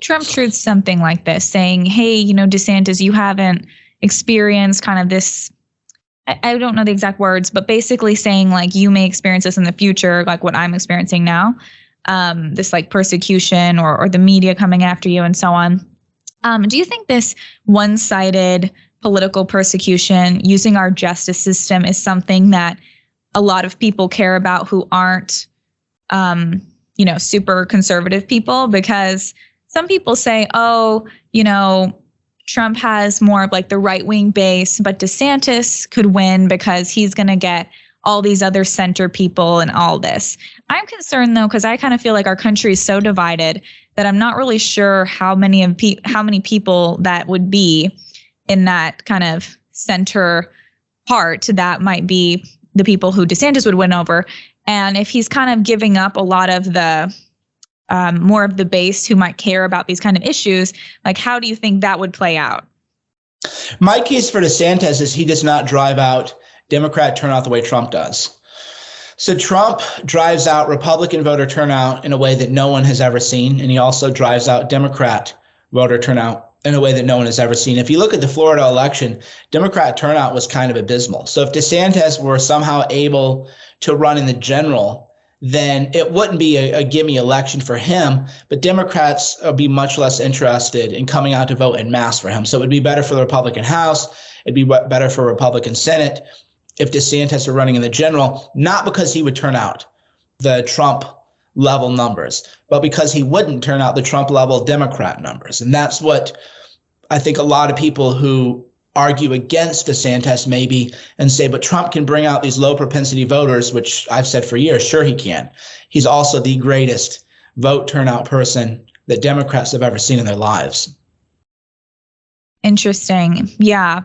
Trump truths something like this, saying, hey, DeSantis, you haven't experienced kind of this, I don't know the exact words, but basically saying like, you may experience this in the future, like what I'm experiencing now, this like persecution or the media coming after you and so on. Do you think this one-sided political persecution using our justice system is something that a lot of people care about who aren't, super conservative people? Because some people say, Trump has more of like the right-wing base, but DeSantis could win because he's going to get all these other center people and all this. I'm concerned though, because I kind of feel like our country is so divided that I'm not really sure how many people that would be in that kind of center part that might be the people who DeSantis would win over. And if he's kind of giving up a lot of the more of the base who might care about these kind of issues, like how do you think that would play out? My case for DeSantis is he does not drive out Democrat turnout the way Trump does. So Trump drives out Republican voter turnout in a way that no one has ever seen, and he also drives out Democrat voter turnout in a way that no one has ever seen. If you look at the Florida election, Democrat turnout was kind of abysmal. So if DeSantis were somehow able to run in the general, then it wouldn't be a gimme election for him, but Democrats would be much less interested in coming out to vote en masse for him. So it would be better for the Republican House. It'd be better for Republican Senate if DeSantis were running in the general, not because he would turn out the Trump level numbers, but because he wouldn't turn out the Trump level Democrat numbers. And that's what I think a lot of people who argue against DeSantis maybe and say, but Trump can bring out these low propensity voters, which I've said for years, sure he can. He's also the greatest vote turnout person that Democrats have ever seen in their lives. Interesting. Yeah.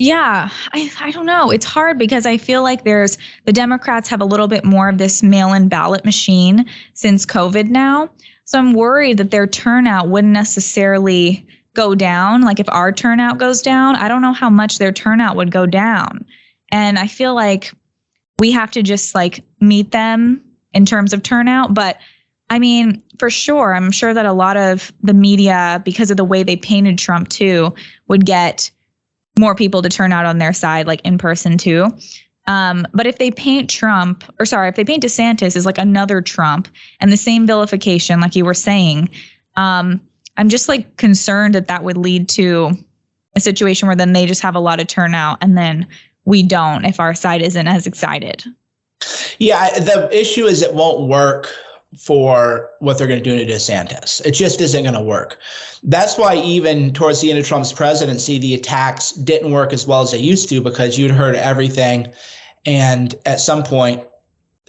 I don't know. It's hard because I feel like the Democrats have a little bit more of this mail-in ballot machine since COVID now. So I'm worried that their turnout wouldn't necessarily go down. Like if our turnout goes down, I don't know how much their turnout would go down. And I feel like we have to just like meet them in terms of turnout. But I mean, for sure, I'm sure that a lot of the media, because of the way they painted Trump too, would get more people to turn out on their side, like in person too. But if they paint DeSantis as like another Trump and the same vilification, like you were saying, I'm just like concerned that would lead to a situation where then they just have a lot of turnout and then we don't if our side isn't as excited. Yeah, the issue is it won't work for what they're going to do to DeSantis. It just isn't going to work. That's why even towards the end of Trump's presidency, the attacks didn't work as well as they used to, because you'd heard everything. And at some point,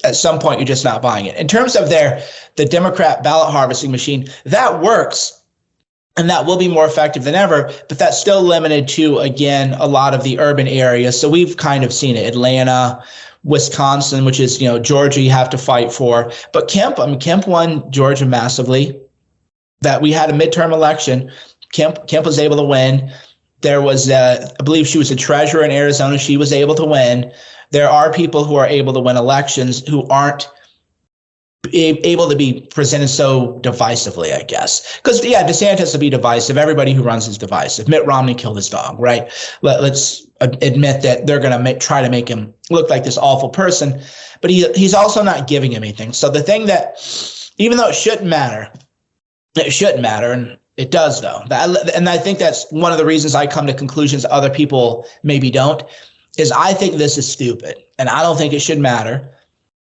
you're just not buying it. In terms of the Democrat ballot harvesting machine, that works. And that will be more effective than ever, but that's still limited to, again, a lot of the urban areas. So we've kind of seen it. Atlanta, Wisconsin, which is, Georgia you have to fight for. But Kemp won Georgia massively. That we had a midterm election. Kemp was able to win. There was, I believe she was a treasurer in Arizona. She was able to win. There are people who are able to win elections who aren't able to be presented so divisively, I guess. Because, DeSantis will be divisive. Everybody who runs is divisive. Mitt Romney killed his dog, right? Let's admit that they're going to try to make him look like this awful person. But he's also not giving him anything. So the thing that, even though it shouldn't matter, and it does, though. And I think that's one of the reasons I come to conclusions other people maybe don't, is I think this is stupid. And I don't think it should matter,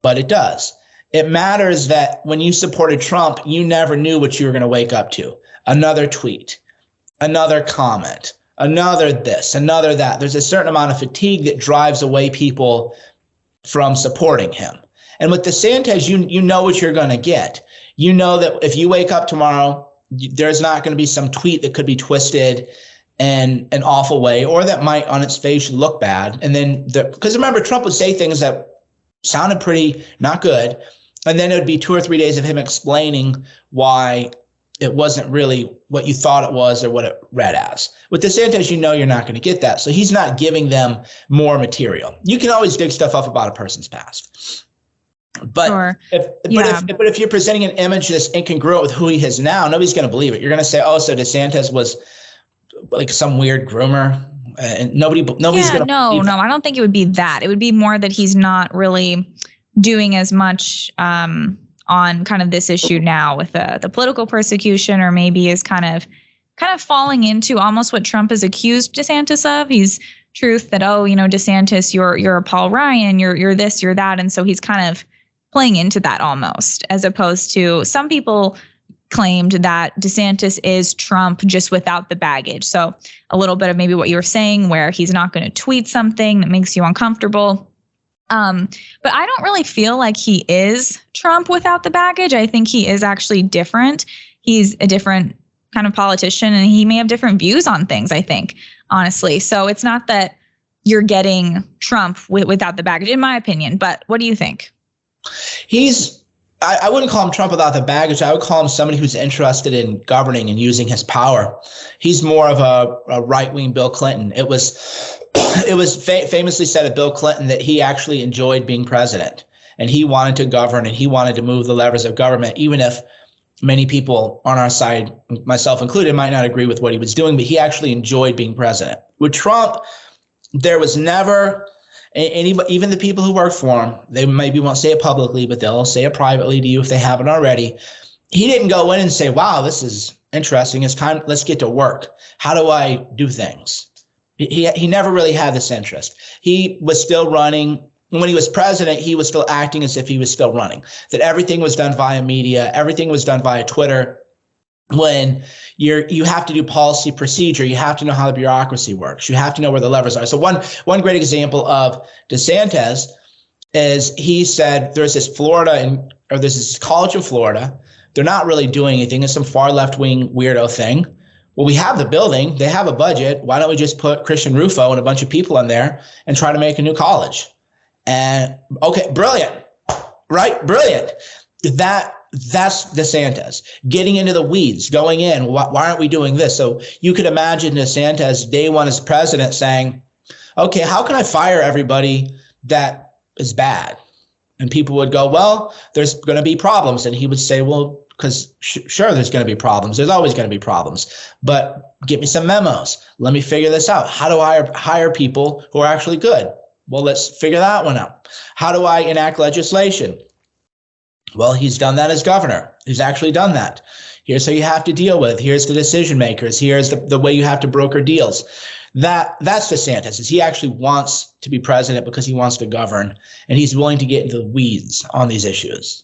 but it does. It matters that when you supported Trump, you never knew what you were going to wake up to. Another tweet, another comment, another this, another that. There's a certain amount of fatigue that drives away people from supporting him. And with DeSantis, you know what you're going to get. You know that if you wake up tomorrow, there's not going to be some tweet that could be twisted in an awful way, or that might on its face look bad. And then, because remember, Trump would say things that sounded pretty not good. And then it would be 2 or 3 days of him explaining why it wasn't really what you thought it was or what it read as. With DeSantis, you're not going to get that. So he's not giving them more material. You can always dig stuff up about a person's past. But Sure. but if you're presenting an image that's incongruent with who he is now, nobody's going to believe it. You're going to say, "Oh, so DeSantis was like some weird groomer," and nobody's going to. No, I don't think it would be that. It would be more that he's not really doing as much on kind of this issue now with the political persecution, or maybe is kind of falling into almost what Trump has accused DeSantis of. He's truth that, oh, DeSantis, you're a Paul Ryan, you're this, you're that, and so he's kind of playing into that almost, as opposed to some people claimed that DeSantis is Trump just without the baggage. So a little bit of maybe what you were saying, where he's not going to tweet something that makes you uncomfortable. But I don't really feel like he is Trump without the baggage. I think he is actually different. He's a different kind of politician, and he may have different views on things, I think, honestly. So it's not that you're getting Trump without the baggage, in my opinion. But what do you think? I wouldn't call him Trump without the baggage. I would call him somebody who's interested in governing and using his power. He's more of a right-wing Bill Clinton. It was famously said of Bill Clinton that he actually enjoyed being president, and he wanted to govern, and he wanted to move the levers of government, even if many people on our side, myself included, might not agree with what he was doing, but he actually enjoyed being president. With Trump, there was never even the people who work for him, they maybe won't say it publicly, but they'll say it privately to you if they haven't already. He didn't go in and say, wow, this is interesting. It's time. Let's get to work. How do I do things? He never really had this interest. He was still running. When he was president, he was still acting as if he was still running, that everything was done via media. Everything was done via Twitter. When you have to do policy procedure, you have to know how the bureaucracy works. You have to know where the levers are. So one great example of DeSantis is he said there's this there's this college in Florida. They're not really doing anything. It's some far left wing weirdo thing. Well, we have the building. They have a budget. Why don't we just put Christian Rufo and a bunch of people in there and try to make a new college? And okay, brilliant, right? Brilliant. That's DeSantis getting into the weeds, going in. Why aren't we doing this? So you could imagine DeSantis day one as president saying, okay, how can I fire everybody that is bad? And people would go, well, there's going to be problems. And he would say, well, because sure, there's going to be problems. There's always going to be problems. But give me some memos. Let me figure this out. How do I hire people who are actually good? Well, let's figure that one out. How do I enact legislation? Well, he's done that as governor. He's actually done that. Here's how you have to deal with. Here's the decision makers. Here's the way you have to broker deals. That's DeSantis. Is he actually wants to be president because he wants to govern, and he's willing to get into the weeds on these issues.